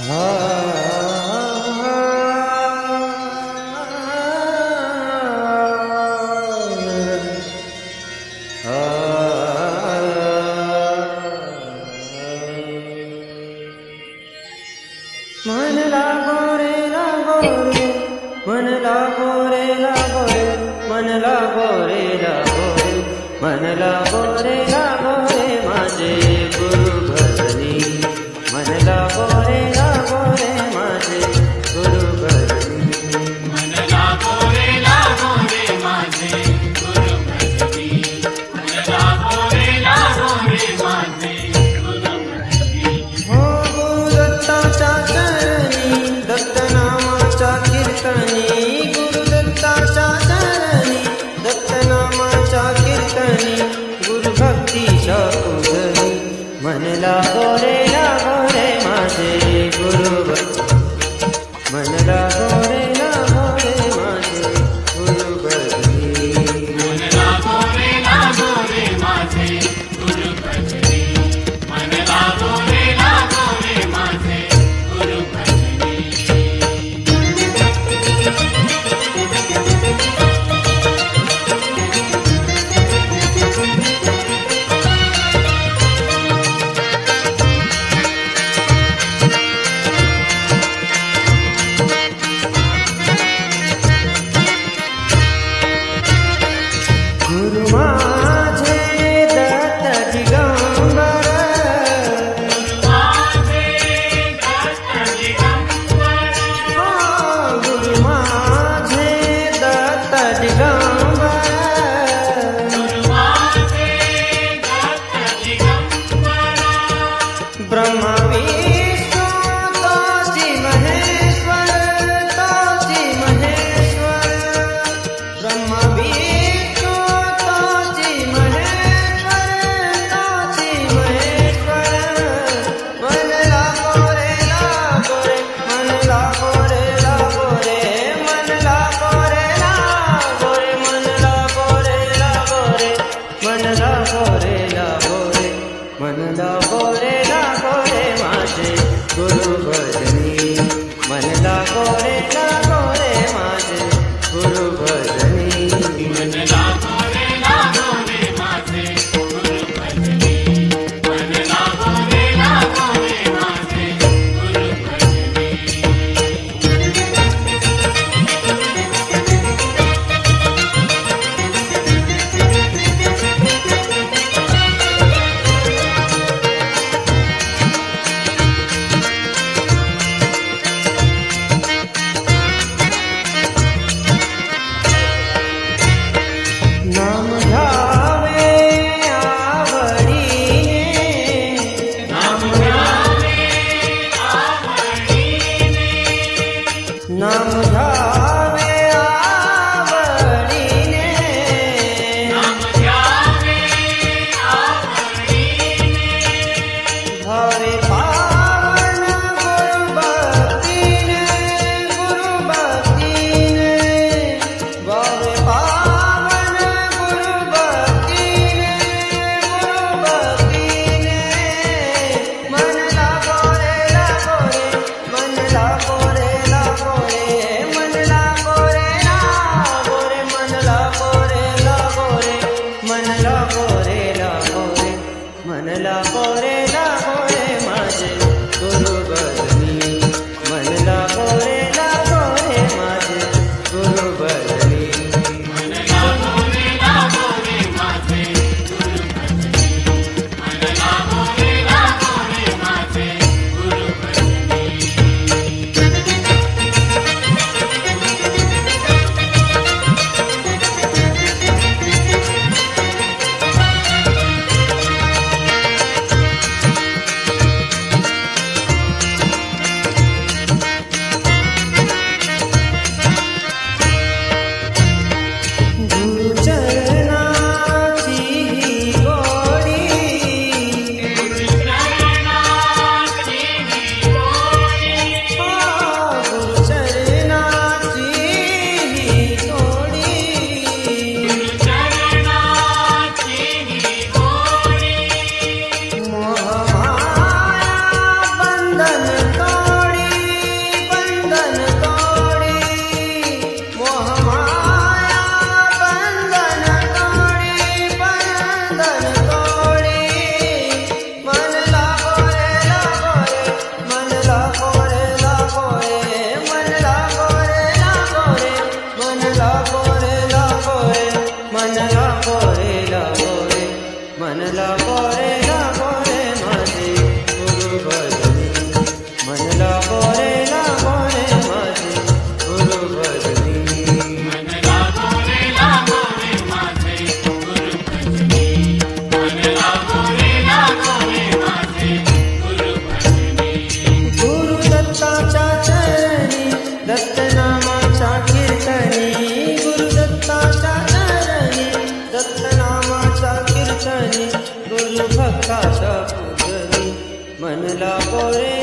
मन लागो रे लागो रे, मन लागो रे लागो रे, मन लागो रे लागो रे, मन लागो रे लागो रे माझे गुरु भजनी, मन लागो रे माझे गुरु भजनी, मन लागो रे माझे गुरु भजनी, मन लागो रे माझे गुरु भजनी. हो गुरु दत्ताच्या चरणी दत्त नामाच्या कीर्तनी, गुरु दत्ताच्या चरणी दत्त नामाच्या कीर्तनी, गुरु भक्तीच्या पूजनी, मन लागो रे माझे गुरु मन लागो रे माझे गुरु भजनी, मन लागो रे माझे गुरु भजनी, मन लागो रे माझे गुरु भजनी. गुरु माझे दत्त दिगंबर, माझे दत्त दिगंबर, गुरु माझे दत्त दिगंबर, माझे दत्त दिगंबर. ब्रह्मा विष्णू तोची महेश्वर, तोची महेश्वर, ब्रह्मा विष्णू तोची महेश्वर, तोची महेश्वर, मन लागो रे मन लागो रे मन लागो रे मन लागो रे मन लागो रे मन लागो रे माझे गुरु भजनी, मन लागो रे माझे गुरु भजनी, मन लागो रे माझे गुरु भजनी, मन लागो रे माझे गुरु भजनी. नाम घ्यावे आवडीने, नाम घ्यावे आवडीने, नाम घ्यावे आवडीने, नाम घ्यावे आवडीने. भावे पावन गुरु भक्तीने, गुरु भक्तीने, भावे पावन गुरु भक्तीने, गुरु भक्तीने, मन लागो रे मन लागो रे मन लागो रे मन लागो रे मन लागो रे मन लागो रे मन लागो रे